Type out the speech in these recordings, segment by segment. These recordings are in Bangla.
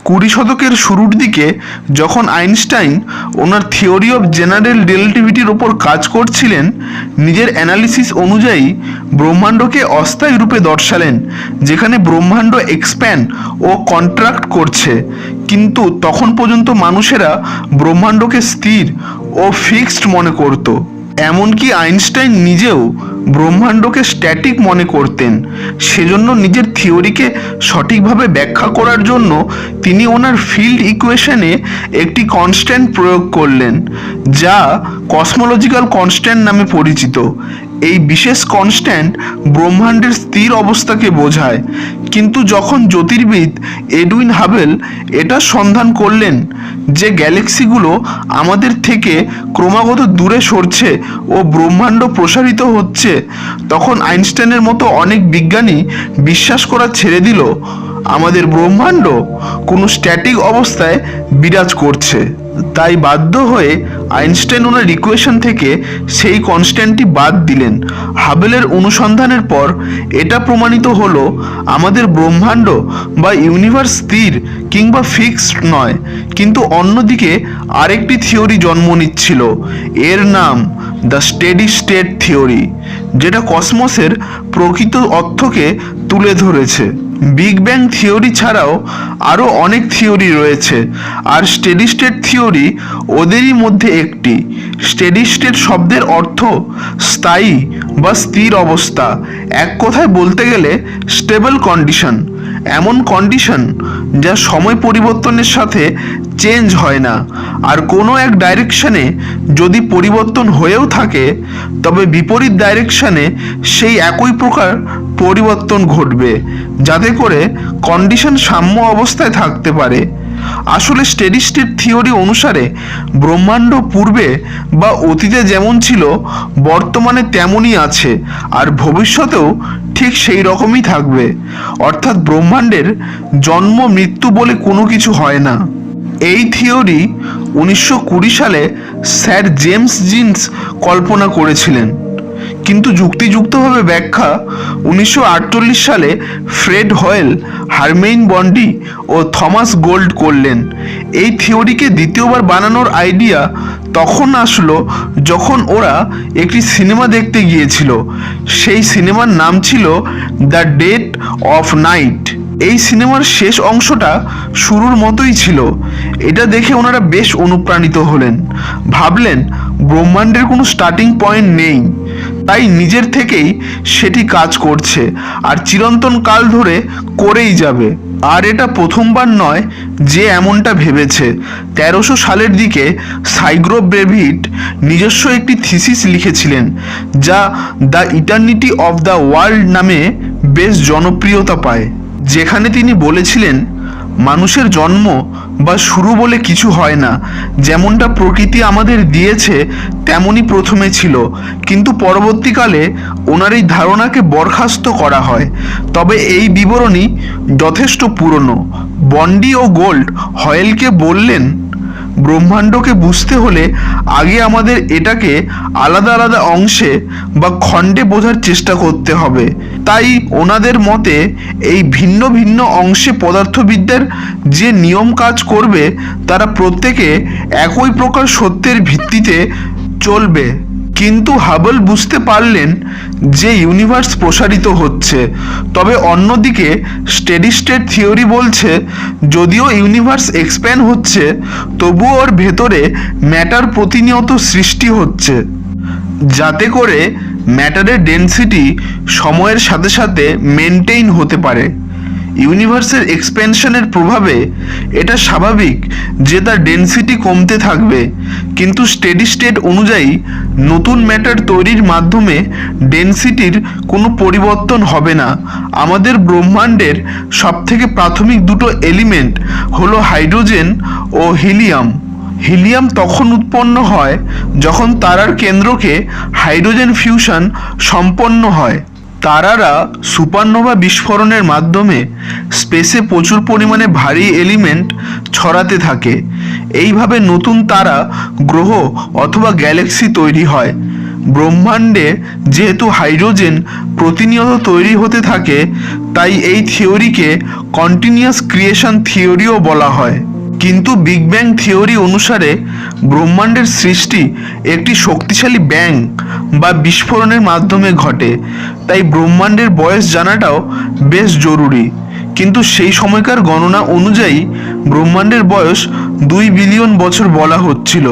কুড়ি শতকের শুরুর দিকে যখন আইনস্টাইন ওনার থিওরি অফ জেনারেল রিলেটিভিটির ওপর কাজ করছিলেন, নিজের অ্যানালিসিস অনুযায়ী ব্রহ্মাণ্ডকে অস্থায়ী রূপে দর্শালেন, যেখানে ব্রহ্মাণ্ড এক্সপ্যান্ড ও কন্ট্রাক্ট করছে। কিন্তু তখন পর্যন্ত মানুষেরা ব্রহ্মাণ্ডকে স্থির ও ফিক্সড মনে করত। এমনকি আইনস্টাইন নিজেও ব্রহ্মাণ্ডকে স্ট্যাটিক মনে করতেন। সেজন্য নিজের থিওরিকে সঠিকভাবে ব্যাখ্যা করার জন্য তিনি ওনার ফিল্ড ইকুয়েশনে একটি কনস্ট্যান্ট প্রয়োগ করলেন, যা কসমোলজিক্যাল কনস্ট্যান্ট নামে পরিচিত। এই বিশেষ কনস্ট্যান্ট ব্রহ্মাণ্ডের স্থির অবস্থাকে বোঝায়। কিন্তু যখন জ্যোতির্বিদ এডুইন হাবেল এটা সন্ধান করলেন যে গ্যালাক্সিগুলো আমাদের থেকে ক্রমাগত দূরে সরছে ও ব্রহ্মাণ্ড প্রসারিত হচ্ছে, তখন আইনস্টাইনের মতো অনেক বিজ্ঞানী বিশ্বাস করা ছেড়ে দিল আমাদের ব্রহ্মাণ্ড কোনো স্ট্যাটিক অবস্থায় বিরাজ করছে। তাই বাধ্য হয়ে আইনস্টাইন ওনার ইকুয়েশন থেকে সেই কনস্ট্যান্টটি বাদ দিলেন। হাবেলের অনুসন্ধানের পর এটা প্রমাণিত হলো আমাদের ব্রহ্মাণ্ড বা ইউনিভার্স স্থির কিংবা ফিক্সড নয়, কিন্তু অন্যদিকে আরেকটি থিওরি জন্ম নিচ্ছিল। এর নাম দ্য স্টেডি স্টেট থিওরি, যেটা কসমসের প্রকৃত অর্থকে তুলে ধরেছে। বিগ ব্যাং থিওরি ছাড়াও আরও অনেক থিওরি রয়েছে, আর স্টেডি স্টেট থিওরি ওদেরই মধ্যে একটি। স্টেডি স্টেট শব্দের অর্থ স্থায়ী বা স্থির অবস্থা। এক কথায় বলতে গেলে স্টেবল কন্ডিশন, এমন কন্ডিশন যা সময় পরিবর্তনের সাথে চেঞ্জ হয় না। আর কোনো এক ডাইরেকশনে যদি পরিবর্তন হয়েও থাকে, তবে বিপরীত ডাইরেকশনে সেই একই প্রকার পরিবর্তন ঘটবে, যাতে করে কন্ডিশন সাম্য অবস্থায় থাকতে পারে। আসলে স্টেডি স্টেট থিওরি অনুসারে ব্রহ্মাণ্ড পূর্বে বা অতীতে যেমন ছিল বর্তমানে তেমনই আছে, আর ভবিষ্যতেও ঠিক সেই রকমই থাকবে। অর্থাৎ ব্রহ্মাণ্ডের জন্ম মৃত্যু বলে কোনো কিছু হয় না। এই থিওরি 1920 সালে স্যার জেমস জিন্স কল্পনা করেছিলেন, কিন্তু যুক্তিযুক্তভাবে ব্যাখ্যা 1948 সালে ফ্রেড হোয়েল, হারমেইন বন্ডি ও থমাস গোল্ড করলেন। এই থিওরিকে দ্বিতীয়বার বানানোর আইডিয়া তখন আসলো যখন ওরা একটি সিনেমা দেখতে গিয়েছিল। সেই সিনেমার নাম ছিল দ্য ডেড অফ নাইট। এই সিনেমার শেষ অংশটা শুরুর মতোই ছিল। এটা দেখে ওনারা বেশ অনুপ্রাণিত হলেন, ভাবলেন ব্রহ্মাণ্ডের কোনো স্টার্টিং পয়েন্ট নেই, তাই নিজের থেকেই সেটি কাজ করছে আর চিরন্তন কাল ধরে করেই যাবে। আর এটা প্রথমবার নয় যে এমনটা ভেবেছে। 1300 সালের দিকে সাইগ্রো ব্রেভিট নিজস্ব একটি থিসিস লিখেছিলেন, যা the eternity of the world নামে বেশ জনপ্রিয়তা পায়, যেখানে তিনি বলেছিলেন মানুষের জন্ম বা শুরু বলে কিছু হয় না। যেমনটা প্রকৃতি আমাদের দিয়েছে তেমনই প্রথমে ছিল, কিন্তু পরবর্তীকালে ওনার এই ধারণাকে বরখাস্ত করা হয়। তবে এই বিবরণী যথেষ্ট পুরনো। বন্ডি ও গোল্ড হয়েলকে বললেন ব্রহ্মাণ্ডকে বুঝতে হলে আগে আমাদের এটাকে আলাদা আলাদা অংশে বা খণ্ডে বোঝার চেষ্টা করতে হবে। তাই ওনাদের মতে এই ভিন্ন ভিন্ন অংশে পদার্থবিদ্যার যে নিয়ম কাজ করবে তারা প্রত্যেকে একই প্রকার সত্যের ভিত্তিতে চলবে। কিন্তু হাবল বুঝতে পারলেন যে ইউনিভার্স প্রসারিত হচ্ছে। তবে অন্যদিকে স্টেডি স্টেট থিওরি বলছে যদিও ইউনিভার্স এক্সপ্যান্ড হচ্ছে, তবুও ওর ভেতরে ম্যাটার প্রতিনিয়ত সৃষ্টি হচ্ছে, যাতে করে ম্যাটারের ডেনসিটি সময়ের সাথে সাথে মেনটেইন হতে পারে। ইউনিভার্সের এক্সপেনশনের প্রভাবে এটা স্বাভাবিক যে তার ডেনসিটি কমতে থাকবে, কিন্তু স্টেডি স্টেট অনুযায়ী নতুন ম্যাটার তৈরির মাধ্যমে ডেনসিটির কোনো পরিবর্তন হবে না। আমাদের ব্রহ্মাণ্ডের সবথেকে প্রাথমিক দুটো এলিমেন্ট হলো হাইড্রোজেন ও হিলিয়াম। হিলিয়াম তখন উৎপন্ন হয় যখন তারার কেন্দ্রকে হাইড্রোজেন ফিউশন সম্পন্ন হয়। তারারা সুপারনোভা বিস্ফোরণের মাধ্যমে স্পেসে প্রচুর পরিমাণে ভারী এলিমেন্ট ছড়াতে থাকে। এইভাবে নতুন তারা, গ্রহ অথবা গ্যালাক্সি তৈরি হয়। ব্রহ্মাণ্ডে যেহেতু হাইড্রোজেন প্রতিনিয়ত তৈরি হতে থাকে, তাই এই থিওরিকে কন্টিনিউয়াস ক্রিয়েশন থিওরিও বলা হয়। কিন্তু বিগ ব্যাং থিওরি অনুসারে ব্রহ্মাণ্ডের সৃষ্টি একটি শক্তিশালী ব্যাং বা বিস্ফোরণের মাধ্যমে ঘটে, তাই ব্রহ্মাণ্ডের বয়স জানাটাও বেশ জরুরি। কিন্তু সেই সময়কার গণনা অনুযায়ী ব্রহ্মাণ্ডের বয়স 2 বিলিয়ন বছর বলা হচ্ছিল,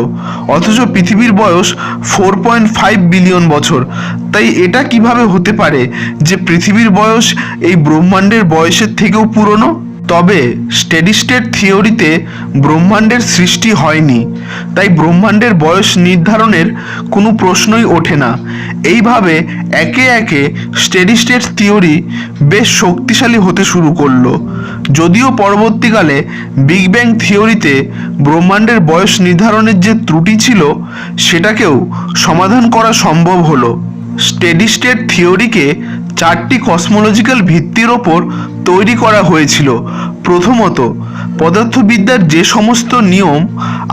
অথচ পৃথিবীর বয়স 4.5 বিলিয়ন বছর। তাই এটা কিভাবে হতে পারে যে পৃথিবীর বয়স এই ব্রহ্মাণ্ডের বয়সের থেকেও পুরনো? তবে স্টেডি স্টেট থিওরিতে ব্রহ্মাণ্ডের সৃষ্টি হয়নি, তাই ব্রহ্মাণ্ডের বয়স নির্ধারণের কোনো প্রশ্নই ওঠে না। এইভাবে একে একে স্টেডি স্টেট থিওরি বেশ শক্তিশালী হতে শুরু করলো, যদিও পরবর্তীকালে বিগ ব্যাং থিওরিতে ব্রহ্মাণ্ডের বয়স নির্ধারণের যে ত্রুটি ছিল সেটাকেও সমাধান করা সম্ভব হলো। স্টেডি স্টেট থিওরিকে 4টি কসমোলজিক্যাল ভিত্তির ওপর তৈরি করা হয়েছিল। প্রথমত, পদার্থবিদ্যার যে সমস্ত নিয়ম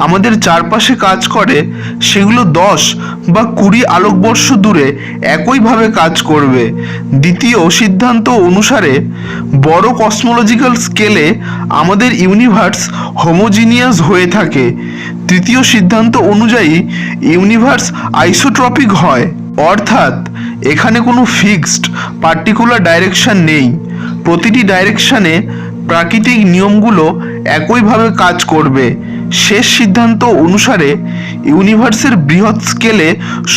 আমাদের চারপাশে কাজ করে সেগুলো 10 বা 20 আলোকবর্ষ দূরে একইভাবে কাজ করবে। দ্বিতীয় সিদ্ধান্ত অনুসারে বড় কসমোলজিক্যাল স্কেলে আমাদের ইউনিভার্স হোমোজিনিয়াস হয়ে থাকে। তৃতীয় সিদ্ধান্ত অনুযায়ী ইউনিভার্স আইসোট্রপিক হয়, অর্থাৎ এখানে কোনো ফিক্সড পার্টিকুলার ডাইরেকশন নেই। প্রতিটি ডাইরেকশনে প্রাকৃতিক নিয়মগুলো একইভাবে কাজ করবে। শেষ সিদ্ধান্ত অনুসারে ইউনিভার্সের বৃহৎ স্কেলে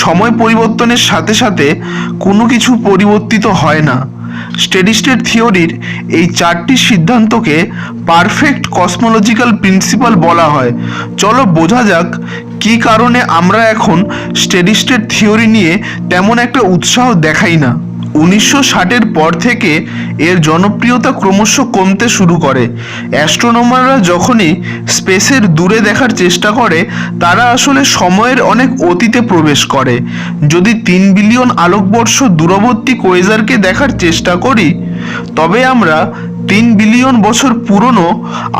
সময় পরিবর্তনের সাথে সাথে কোনো কিছু পরিবর্তিত হয় না। স্টেডি স্টেট থিওরির এই 4টি সিদ্ধান্তকে পারফেক্ট কসমোলজিক্যাল প্রিন্সিপাল বলা হয়। চলো বোঝা যাক কী কারণে আমরা এখন স্টেডি স্টেট থিওরি নিয়ে তেমন একটা উৎসাহ দেখাই না। 1960-এর পর থেকে এর জনপ্রিয়তা ক্রমশ কমতে শুরু করে। অ্যাস্ট্রোনমাররা যখনই স্পেসের দূরে দেখার চেষ্টা করে, তারা আসলে সময়ের অনেক অতীতে প্রবেশ করে। যদি 3 বিলিয়ন আলোকবর্ষ দূরবর্তী কোয়েজারকে দেখার চেষ্টা করি, তবে আমরা 3 বিলিয়ন বছর পুরনো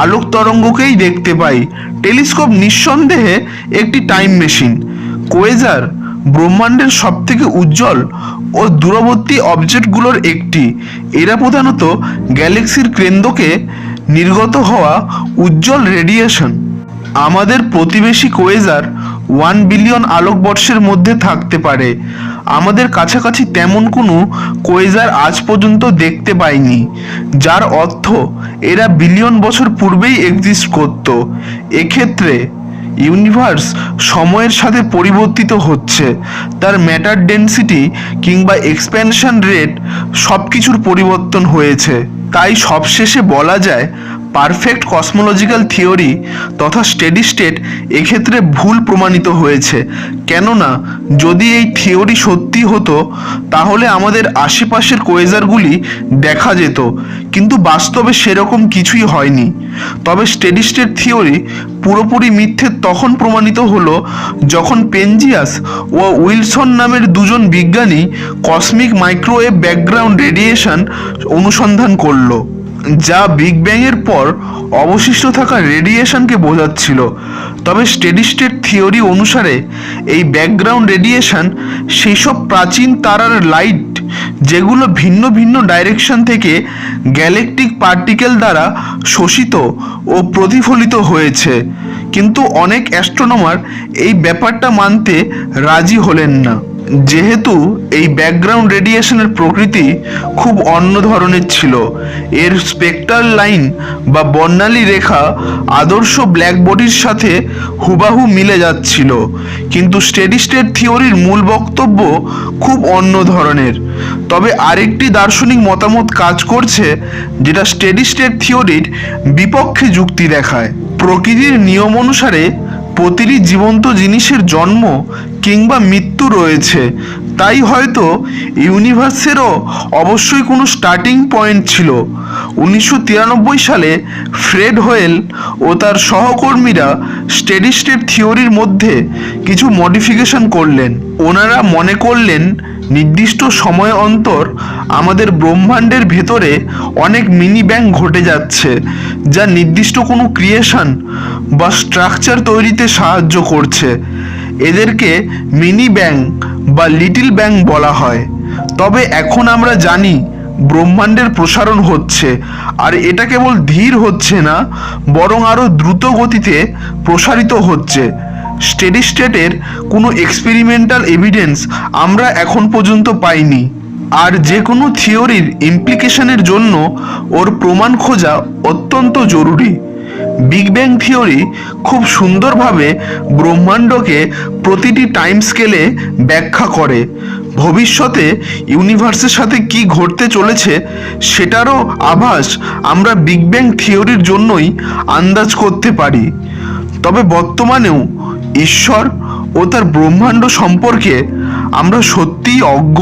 আলোক তরঙ্গকেই দেখতে পাই। টেলিস্কোপ নিঃসন্দেহে একটি টাইম মেশিন। কোয়েজার ব্রহ্মাণ্ডের সবথেকে উজ্জ্বল ও দূরবর্তী অবজেক্টগুলোর একটি। এরা প্রধানত গ্যালাক্সির কেন্দ্রকে নির্গত হওয়া উজ্জ্বল রেডিয়েশন। আমাদের প্রতিবেশী কোয়েজার 1 বিলিয়ন আলোকবর্ষের মধ্যে থাকতে পারে। আমাদের কাছাকাছি তেমন কোনো কোয়েজার আজ পর্যন্ত দেখতে পাইনি, যার অর্থ এরা বিলিয়ন বছর পূর্বেই এক্সিস্ট করত। এক্ষেত্রে ইউনিভার্স সময়ের সাথে পরিবর্তিত হচ্ছে, তার ম্যাটার ডেনসিটি কিংবা এক্সপ্যানশন রেট সব কিছুর পরিবর্তন হয়েছে। তাই সবশেষে বলা যায় পারফেক্ট কসমোলজিক্যাল থিওরি তথা স্টেডি স্টেট এক্ষেত্রে ভুল প্রমাণিত হয়েছে। কেননা যদি এই থিওরি সত্যি হতো তাহলে আমাদের আশেপাশের কোয়েজারগুলি দেখা যেত, কিন্তু বাস্তবে সেরকম কিছুই হয়নি। তবে স্টেডি স্টেট থিওরি পুরোপুরি মিথ্যে তখন প্রমাণিত হলো যখন পেনজিয়াস ও উইলসন নামের দুজন বিজ্ঞানী কসমিক মাইক্রোওয়েভ ব্যাকগ্রাউন্ড রেডিয়েশন অনুসন্ধান করলো, যা বিগ ব্যাংয়ের পর অবশিষ্ট থাকা রেডিয়েশনকে বোঝাচ্ছিল। তবে স্টেডি স্টেট থিওরি অনুসারে এই ব্যাকগ্রাউন্ড রেডিয়েশন সেই সব প্রাচীন তারার লাইট যেগুলো ভিন্ন ভিন্ন ডাইরেকশন থেকে গ্যালাকটিক পার্টিকেল দ্বারা শোষিত ও প্রতিফলিত হয়েছে। কিন্তু অনেক অ্যাস্ট্রোনমার এই ব্যাপারটা মানতে রাজি হলেন না, যেহেতু এই ব্যাকগ্রাউন্ড রেডিয়েশনের প্রকৃতি খুব অন্য ধরনের ছিল। এর স্পেকট্রাল লাইন বা বর্ণালী রেখা আদর্শ ব্ল্যাক বডির সাথে হুবাহু মিলে যাচ্ছিল। কিন্তু স্টেডি স্টেট থিওরির মূল বক্তব্য খুব অন্য ধরনের। তবে আরেকটি দার্শনিক মতামত কাজ করছে, যেটা স্টেডি স্টেট থিওরির বিপক্ষে যুক্তি দেখায়। প্রকৃতির নিয়ম অনুসারে প্রতিটি জীবন্ত জিনিসের জন্ম কিংবা মৃত্যু রয়েছে, তাই হয়তো ইউনিভার্সেরও অবশ্যই কোনো স্টার্টিং পয়েন্ট ছিল। 1993 সালে ফ্রেড হোয়েল ও তার সহকর্মীরা স্টেডি স্টেট থিওরির মধ্যে কিছু মডিফিকেশন করলেন। ওনারা মনে করলেন নির্দিষ্ট সময় অন্তর আমাদের ব্রহ্মাণ্ডের ভেতরে অনেক মিনি ব্যাং ঘটে যাচ্ছে, যা নির্দিষ্ট কোনো ক্রিয়েশন বা স্ট্রাকচার তৈরিতে সাহায্য করছে। এদেরকে মিনি ব্যাং বা লিটল ব্যাং বলা হয়। তবে এখন আমরা জানি ব্রহ্মাণ্ডের প্রসারণ হচ্ছে, আর এটা কেবল ধীর হচ্ছে না, বরং আরও দ্রুত গতিতে প্রসারিত হচ্ছে। স্টেডি স্টেটের কোনো এক্সপেরিমেন্টাল এভিডেন্স আমরা এখন পর্যন্ত পাইনি, আর যে কোনো থিওরির ইমপ্লিকেশনের জন্য ওর প্রমাণ খোঁজা অত্যন্ত জরুরি। বিগ ব্যাং থিওরি খুব সুন্দরভাবে ব্রহ্মাণ্ডকে প্রতিটি টাইম স্কেলে ব্যাখ্যা করে। ভবিষ্যতে ইউনিভার্সের সাথে কি ঘটতে চলেছে সেটারও আভাস আমরা বিগ ব্যাং থিওরির জন্যই আন্দাজ করতে পারি। তবে বর্তমানেও ঈশ্বর ও তার ব্রহ্মাণ্ড সম্পর্কে আমরা সত্যিই অজ্ঞ।